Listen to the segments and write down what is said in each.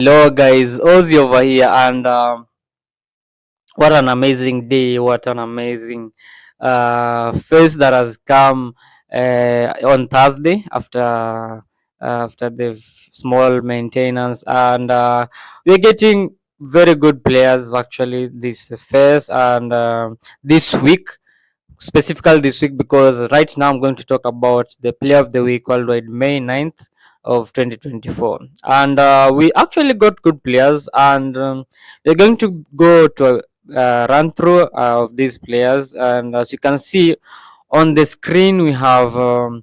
Hello guys, Ozzy over here, and what an amazing day! What an amazing phase that has come on Thursday after the small maintenance, and we're getting very good players actually this phase and this week. Specifically this week, because right now I'm going to talk about the player of the week worldwide May 9th of 2024, and we actually got good players, and we're going to go to run through of these players. And as you can see on the screen, we have Erling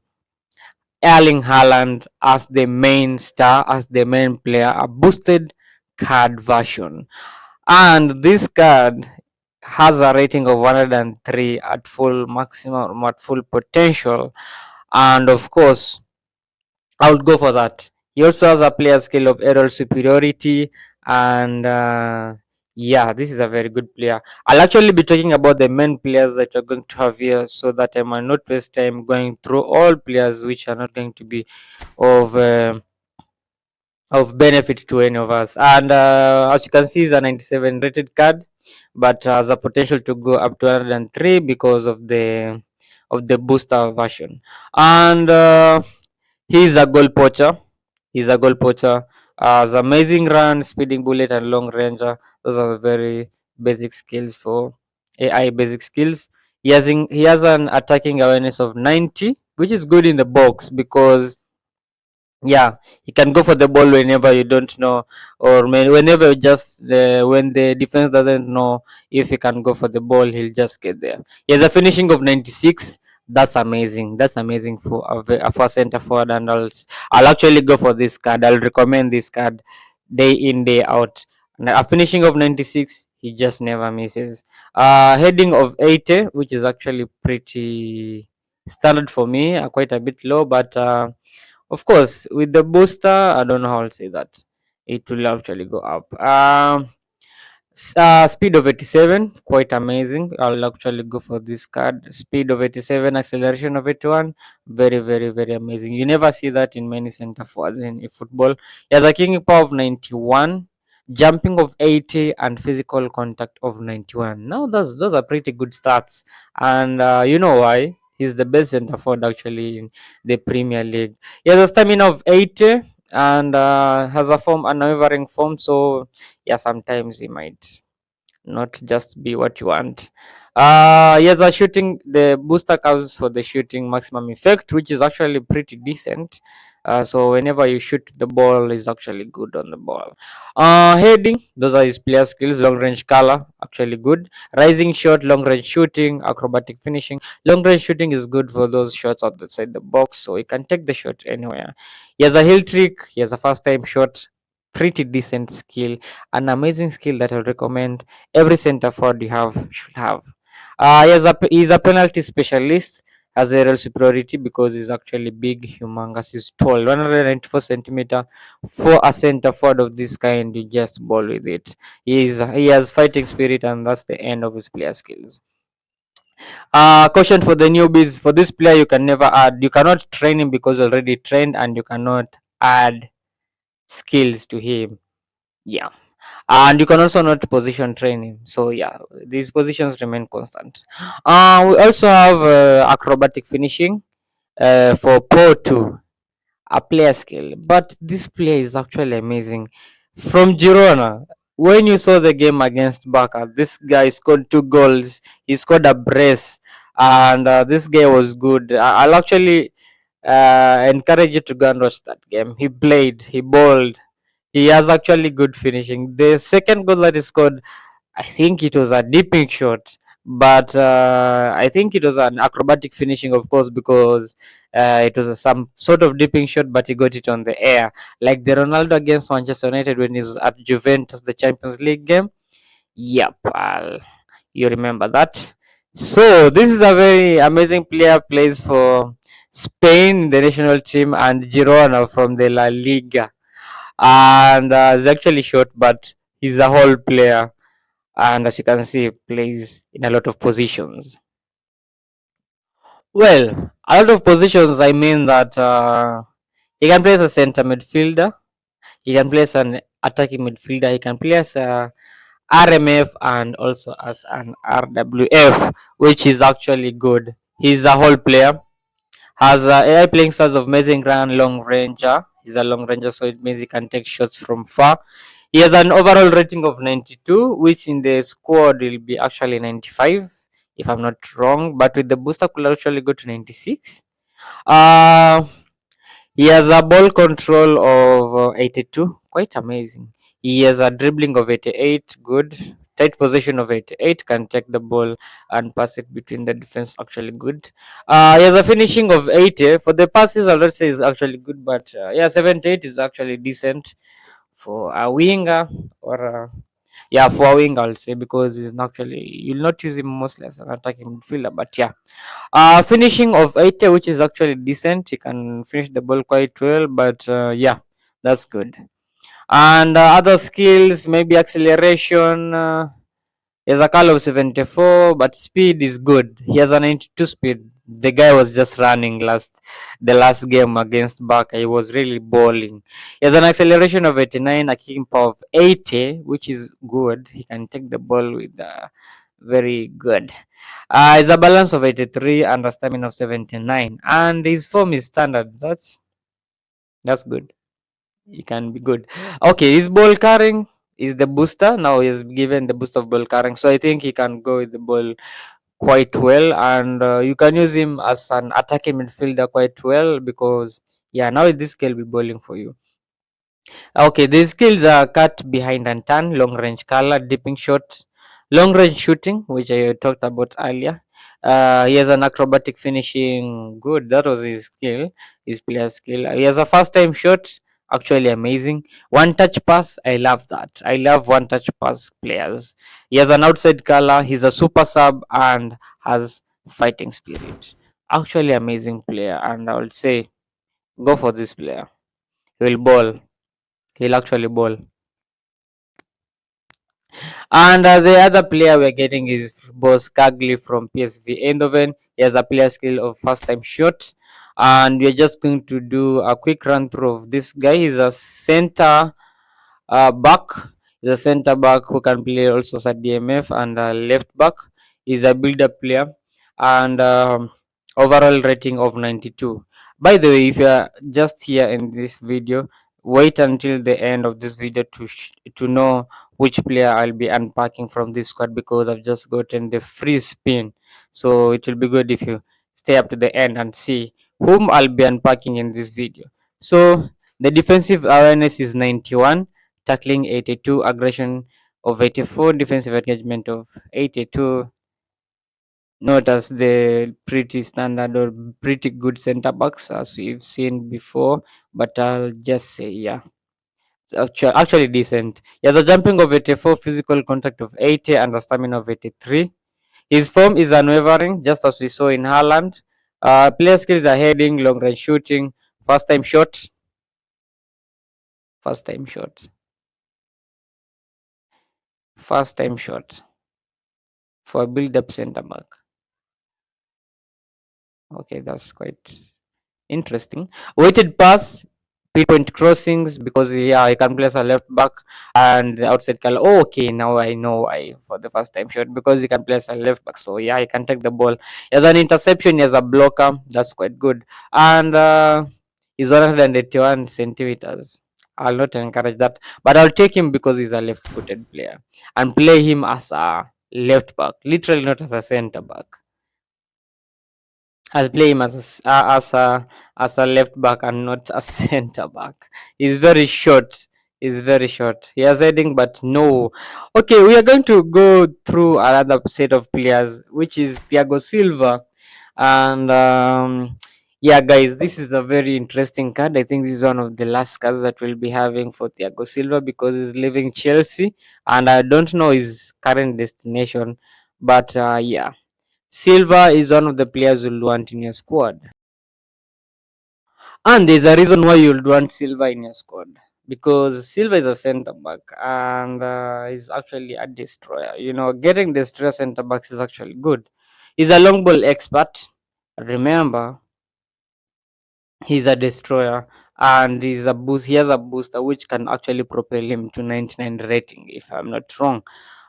Haaland as the main star, as the main player, a boosted card version. And this card has a rating of 103 at full maximum, at full potential. And of course, I would go for that. He also has a player skill of aerial superiority, and yeah, this is a very good player. I'll actually be talking about the main players that we're going to have here, so that I might not waste time going through all players which are not going to be of of benefit to any of us. And as you can see, it's a 97 rated card, but has a potential to go up to 103 because of the booster version. And he's a goal poacher. He's a goal poacher. Has amazing run, speeding bullet, and long ranger. Those are very basic skills for AI basic skills. He has an attacking awareness of 90, which is good in the box because yeah, he can go for the ball whenever you don't know, or whenever just when the defense doesn't know if he can go for the ball, he'll just get there. He has a finishing of 96. That's amazing. That's amazing for for a center forward, and I'll actually go for this card. I'll recommend this card day in day out. And a finishing of 96, he just never misses. Heading of 80, which is actually pretty standard for me, quite a bit low, but of course, with the booster, I don't know how I'll say that. It will actually go up. Speed of 87, quite amazing. I'll actually go for this card. Speed of 87, acceleration of 81, very, very, very amazing. You never see that in many center forwards in football. He has a kicking power of 91, jumping of 80, and physical contact of 91. Now, those are pretty good stats, and you know why? He's the best center forward actually in the Premier League. He has a stamina of 80 and has a unwavering form. So yeah, sometimes he might not just be what you want. Yes, a shooting, the booster counts for the shooting maximum effect, which is actually pretty decent. So whenever you shoot the ball, is actually good on the ball. Heading, those are his player skills. Long range color, actually good. Rising shot, long range shooting, acrobatic finishing. Long range shooting is good for those shots outside the box, so he can take the shot anywhere. He has a heel trick. He has a first time shot. Pretty decent skill, an amazing skill that I recommend every center forward you have should have. He's a penalty specialist, has aerial superiority because he's actually big, humongous, he's tall, 194 centimeter. For a center forward of this kind, you just ball with it. He has fighting spirit, and that's the end of his player skills. Caution for the newbies: for this player, you cannot train him because he's already trained, and you cannot add skills to him. Yeah, and you can also not position training, so yeah, these positions remain constant. We also have acrobatic finishing for Portu, a player skill, but this player is actually amazing. From Girona, when you saw the game against Barca, this guy scored 2 goals. He scored a brace, and this guy was good. I'll actually encourage you to go and watch that game. He played, he bowled, he has actually good finishing. The second goal that he scored, I think it was a dipping shot, but I think it was an acrobatic finishing, of course, because it was some sort of dipping shot, but he got it on the air, like the Ronaldo against Manchester United when he was at Juventus, the Champions League game. Yep, you remember that. So this is a very amazing player, plays for Spain, the national team, and Girona from the La Liga, and he's actually short, but he's a whole player, and as you can see, plays in a lot of positions. Well, a lot of positions, I mean that he can play as a center midfielder, he can play as an attacking midfielder. He can play as a RMF and also as an RWF, which is actually good. He's a whole player. Has AI playing styles of amazing run, long ranger. He's a long ranger, so it means he can take shots from far. He has an overall rating of 92, which in the squad will be actually 95, if I'm not wrong. But with the booster, could actually go to 96. Uh, he has a ball control of 82, quite amazing. He has a dribbling of 88, good. Tight position of 88, can take the ball and pass it between the defense, actually good. He has a finishing of 80. For the passes, I would say is actually good, but yeah, 78 is actually decent for a winger or yeah, for a winger, I'll say, because he's not actually, you'll not use him mostly as an attacking midfielder, but yeah. Finishing of 80, which is actually decent. He can finish the ball quite well, but yeah, that's good. And other skills, maybe acceleration. He has a call of 74, but speed is good. He has a 92 speed. The guy was just running the last game against Barca. He was really balling. He has an acceleration of 89, a kicking power of 80, which is good. He can take the ball with very good. It's a balance of 83 and a stamina of 79, and his form is standard. That's good. He can be good. Okay, his ball carrying is the booster. Now he's given the boost of ball carrying, so I think he can go with the ball quite well, and you can use him as an attacking midfielder quite well because yeah, now this can be bowling for you. Okay, these skills are cut behind and turn, long range color, dipping shot, long range shooting, which I talked about earlier. He has an acrobatic finishing, good. That was his skill, his player skill. He has a first time shot, actually amazing. One touch pass, I love that. I love one touch pass players. He has an outside color, he's a super sub and has fighting spirit. Actually, amazing player, and I would say go for this player. He will ball. He'll actually ball. And the other player we're getting is Boss Kagli from PSV Eindhoven. He has a player skill of first time shot. And we're just going to do a quick run through of this guy. He's a center back. He's a center back who can play also as a DMF and a left back. He's a build-up player and overall rating of 92. By the way, if you are just here in this video, wait until the end of this video to know which player I'll be unpacking from this squad because I've just gotten the free spin. So it will be good if you stay up to the end and see whom I'll be unpacking in this video. So the defensive awareness is 91, tackling 82, aggression of 84, defensive engagement of 82. Not as the pretty standard or pretty good center backs as we've seen before, but I'll just say yeah. It's actually decent. He has a jumping of 84, physical contact of 80, and a stamina of 83. His form is unwavering, just as we saw in Haaland. Player skills are heading, long range shooting, first time shot, first time shot, first time shot for a build up center back. Okay, that's quite interesting. Weighted pass, pinpoint crossings because yeah, I can place a left back and the outside color. Oh, okay, now I know why for the first time shot because he can place a left back. So yeah, he can take the ball. As an interception, as a blocker, that's quite good. And he's 181 centimeters. I'll not encourage that, but I'll take him because he's a left-footed player and play him as a left back, literally not as a center back. I'll play him as a left back and not a center back. He's very short. He's very short. He has heading, but no. Okay, we are going to go through another set of players, which is Thiago Silva, and yeah, guys, this is a very interesting card. I think this is one of the last cards that we'll be having for Thiago Silva because he's leaving Chelsea, and I don't know his current destination, but yeah. Silva is one of the players you'll want in your squad. And there's a reason why you'll want Silva in your squad. Because Silva is a centre back and is actually a destroyer. You know, getting destroyer centre backs is actually good. He's a long ball expert. Remember, he's a destroyer and he has a booster which can actually propel him to 99 rating, if I'm not wrong.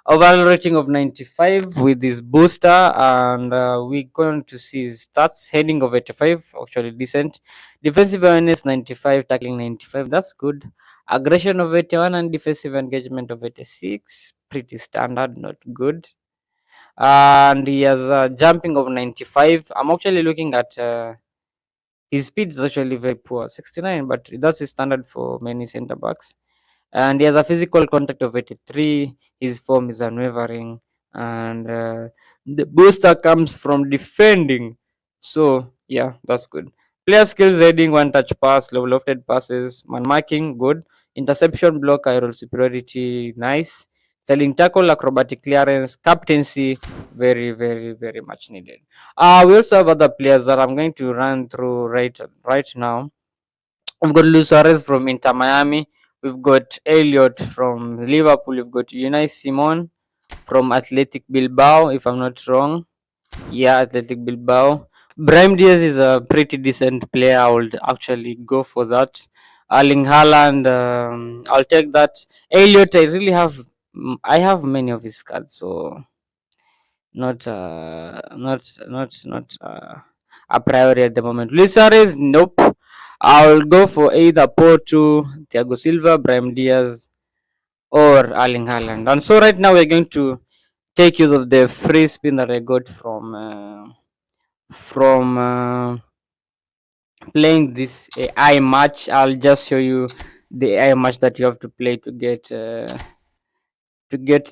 Overall rating of 95 with his booster, and we're going to see his stats. Heading of 85, actually decent. Defensive awareness 95, tackling 95, that's good. Aggression of 81 and defensive engagement of 86, pretty standard, not good. And he has a jumping of 95. I'm actually looking at his speed is actually very poor, 69, but that's his standard for many center backs. And he has a physical contact of 83. His form is unwavering, and the booster comes from defending. So yeah, that's good. Player skills: heading, one touch pass, low lofted passes, man marking, good. Interception, block, aerial superiority, nice. Selling tackle, acrobatic clearance, captaincy, very, very, very much needed. We also have other players that I'm going to run through right now. We've got Luis Suarez from Inter Miami. We've got Elliot from Liverpool. We've got Unai Simon from Athletic Bilbao, if I'm not wrong. Yeah, Athletic Bilbao. Brahim Diaz is a pretty decent player. I would actually go for that. Erling Haaland, I'll take that. Elliot, I have many of his cards, so not a priority at the moment. Luis Suarez, nope. I'll go for either Portu, Thiago Silva, Brahim Diaz, or Erling Haaland. And so right now we're going to take use of the free spin that I got from playing this AI match. I'll just show you the AI match that you have to play to get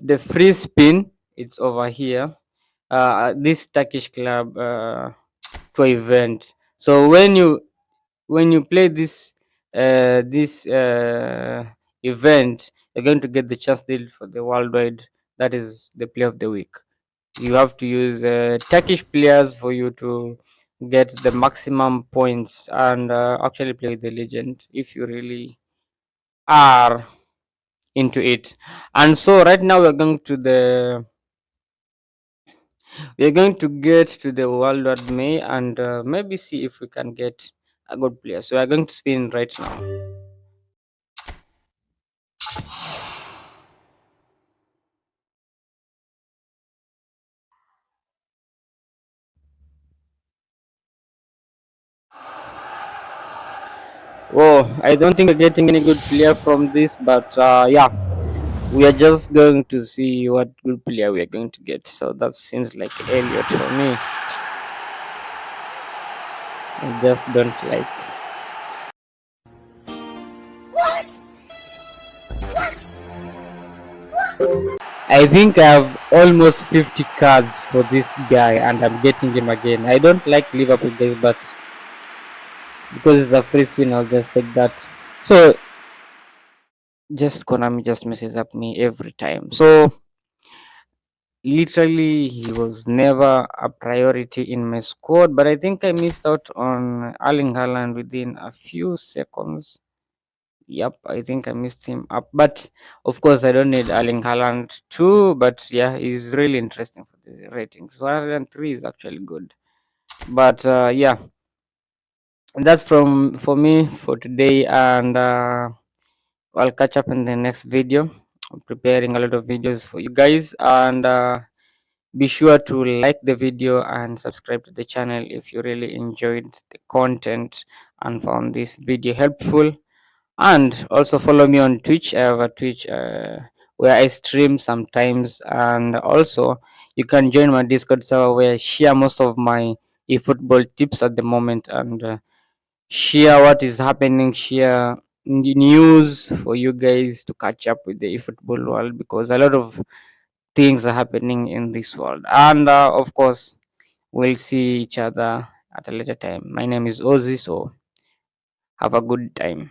the free spin. It's over here. This Turkish club to event. So when you play this event, you're going to get the chance deal for the worldwide. That is the play of the week. You have to use Turkish players for you to get the maximum points and actually play with the legend if you really are into it. And so right now we're going to get to the Worldwide May and maybe see if we can get a good player. So we're going to spin right now. Oh, I don't think we're getting any good player from this, but yeah, we are just going to see what good player we are going to get. So that seems like Elliot for me. I just don't like. I think I have almost 50 cards for this guy, and I'm getting him again. I don't like Liverpool guys, but because it's a free spin, I'll just take that. So just Konami just messes up me every time. So literally, he was never a priority in my squad, but I think I missed out on Erling Haaland within a few seconds. Yep, I think I missed him up. But of course, I don't need Erling Haaland too. But yeah, he's really interesting for the ratings. 103 is actually good. But yeah, that's from for me for today, and I'll catch up in the next video. I'm preparing a lot of videos for you guys, and be sure to like the video and subscribe to the channel if you really enjoyed the content and found this video helpful. And also follow me on Twitch. I have a Twitch where I stream sometimes, and also you can join my Discord server where I share most of my eFootball tips at the moment, and share what is happening, share the news for you guys to catch up with the eFootball world, because a lot of things are happening in this world. And of course, we'll see each other at a later time. My name is Ozzy, so have a good time.